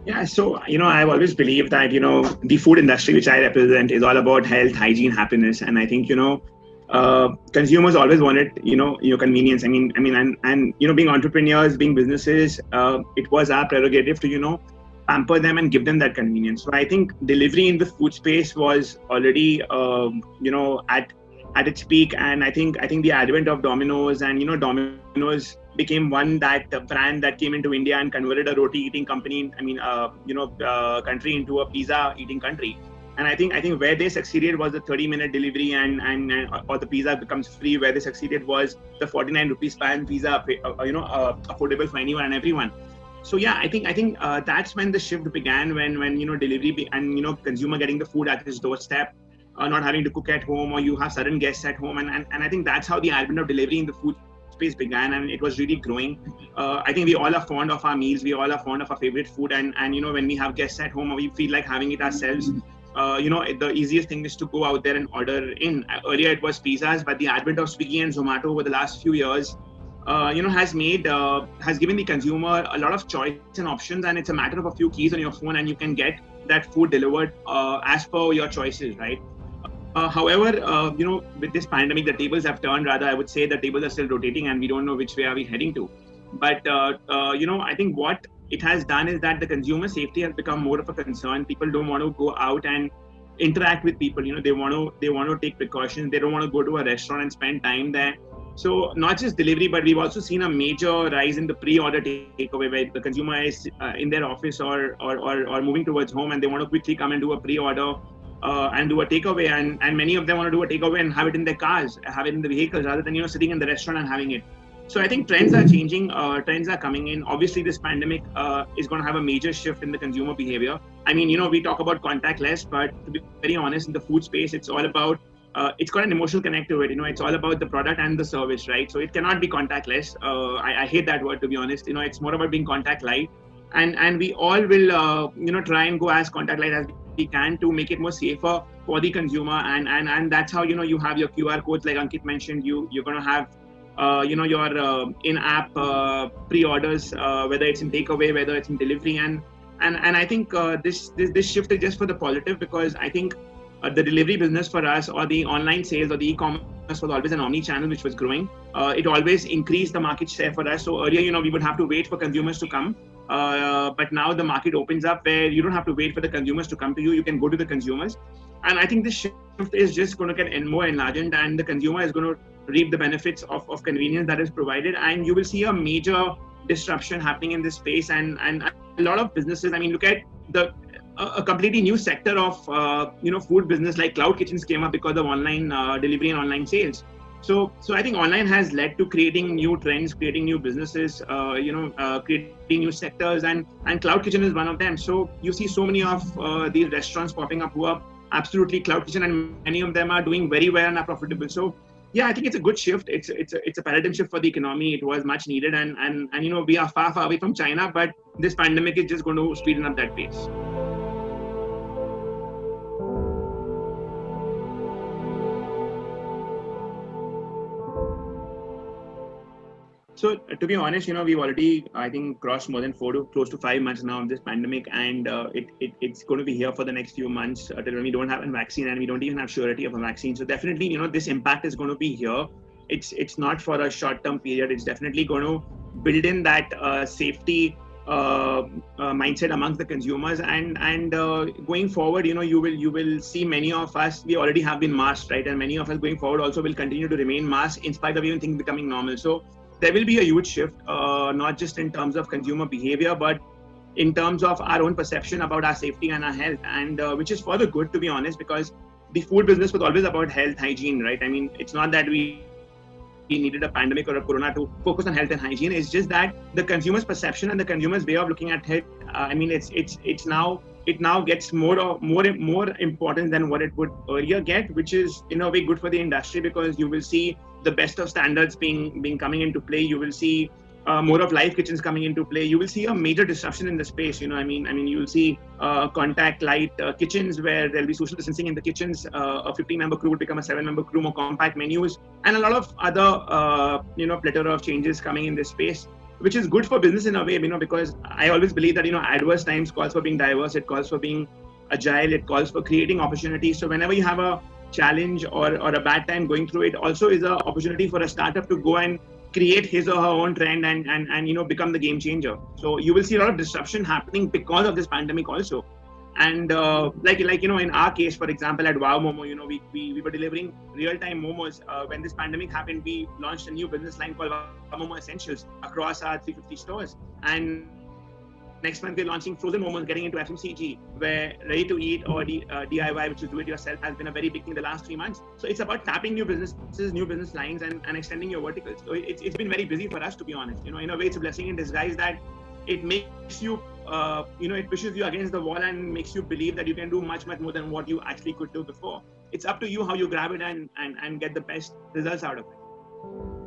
Yeah, so I've always believed that the food industry which I represent is all about health, hygiene, happiness, and I think consumers always wanted your convenience. And being entrepreneurs, being businesses, it was our prerogative to pamper them and give them that convenience. So I think delivery in the food space was already at its peak, and I think the advent of Domino's and Domino's became one that brand that came into India and converted a roti eating company, country into a pizza eating country. And I think where they succeeded was the 30-minute delivery and or the pizza becomes free. Where they succeeded was the 49 rupees pan pizza, affordable for anyone and everyone. So yeah, I think that's when the shift began. When delivery and consumer getting the food at his doorstep, not having to cook at home, or you have sudden guests at home, and I think that's how the advent of delivery in the food space began, and it was really growing. I think we all are fond of our meals, we all are fond of our favorite food, and when we have guests at home or we feel like having it ourselves, the easiest thing is to go out there and order in. Earlier it was pizzas, but the advent of Swiggy and Zomato over the last few years has given the consumer a lot of choice and options, and it's a matter of a few keys on your phone and you can get that food delivered as per your choices, right? However, with this pandemic, the tables have turned. Rather, I would say the tables are still rotating, and we don't know which way are we heading to. But I think what it has done is that the consumer safety has become more of a concern. People don't want to go out and interact with people. They want to take precautions. They don't want to go to a restaurant and spend time there. So not just delivery, but we've also seen a major rise in the pre-order takeaway, where the consumer is in their office or moving towards home, and they want to quickly come and do a pre-order and do a takeaway, and many of them want to do a takeaway and have it in their cars, have it in the vehicles, rather than sitting in the restaurant and having it. So I think trends are changing, trends are coming in. Obviously, this pandemic is going to have a major shift in the consumer behavior. I mean, we talk about contactless, but to be very honest, in the food space, it's all about it's got an emotional connect to it. It's all about the product and the service, right? So it cannot be contactless. I hate that word, to be honest. It's more about being contact light, and we all will try and go as contact light as we can to make it more safer for the consumer, and that's how you have your QR codes, like Ankit mentioned. You're going to have your in-app pre-orders, whether it's in takeaway, whether it's in delivery, and I think this shift is just for the positive, because I think the delivery business for us, or the online sales or the e-commerce, was always an omni-channel which was growing. It always increased the market share for us. So earlier, we would have to wait for consumers to come. But now the market opens up where you don't have to wait for the consumers to come to you. You can go to the consumers. And I think this shift is just going to get more enlarged, and the consumer is going to reap the benefits of convenience that is provided. And you will see a major disruption happening in this space. And a lot of businesses, look at a completely new sector of food business, like cloud kitchens came up because of online delivery and online sales. So I think online has led to creating new trends, creating new businesses, creating new sectors, and cloud kitchen is one of them. So you see so many of these restaurants popping up who are absolutely cloud kitchen, and many of them are doing very well and are profitable. So yeah, I think it's a good shift. It's a paradigm shift for the economy. It was much needed, and we are far away from China, but this pandemic is just going to speeden up that pace. So to be honest, we've already, I think, crossed more than 4 to close to 5 months now of this pandemic, and it's going to be here for the next few months till when we don't have a vaccine, and we don't even have surety of a vaccine. So definitely, this impact is going to be here. It's not for a short-term period. It's definitely going to build in that safety mindset amongst the consumers, and going forward, you will see many of us. We already have been masked, right? And many of us going forward also will continue to remain masked in spite of even things becoming normal. So there will be a huge shift, not just in terms of consumer behavior, but in terms of our own perception about our safety and our health, and which is for the good, to be honest, because the food business was always about health, hygiene, right? It's not that we needed a pandemic or a corona to focus on health and hygiene. It's just that the consumer's perception and the consumer's way of looking at health, it now gets more important than what it would earlier get, which is in a way good for the industry, because you will see the best of standards being coming into play. You will see more of live kitchens coming into play. You will see a major disruption in the space. You will see contact light kitchens where there'll be social distancing in the kitchens. A 15-member crew would become a 7-member crew, more compact menus, and a lot of other plethora of changes coming in this space. which is good for business in a way, because I always believe that, adverse times calls for being diverse, it calls for being agile, it calls for creating opportunities. So whenever you have a challenge or a bad time going through, it also is an opportunity for a startup to go and create his or her own trend and become the game changer. So you will see a lot of disruption happening because of this pandemic also. And like in our case, for example, at Wow Momo, we were delivering real-time momos. When this pandemic happened, we launched a new business line called Wow Momo Essentials across our 350 stores. And next month we're launching frozen momos, getting into FMCG, where ready to eat or DIY, which is do it yourself, has been a very big thing the last 3 months. So it's about tapping new businesses, new business lines, and extending your verticals. So it's been very busy for us, to be honest. In a way, it's a blessing in disguise that it makes you, it pushes you against the wall and makes you believe that you can do much, much more than what you actually could do before. It's up to you how you grab it and get the best results out of it.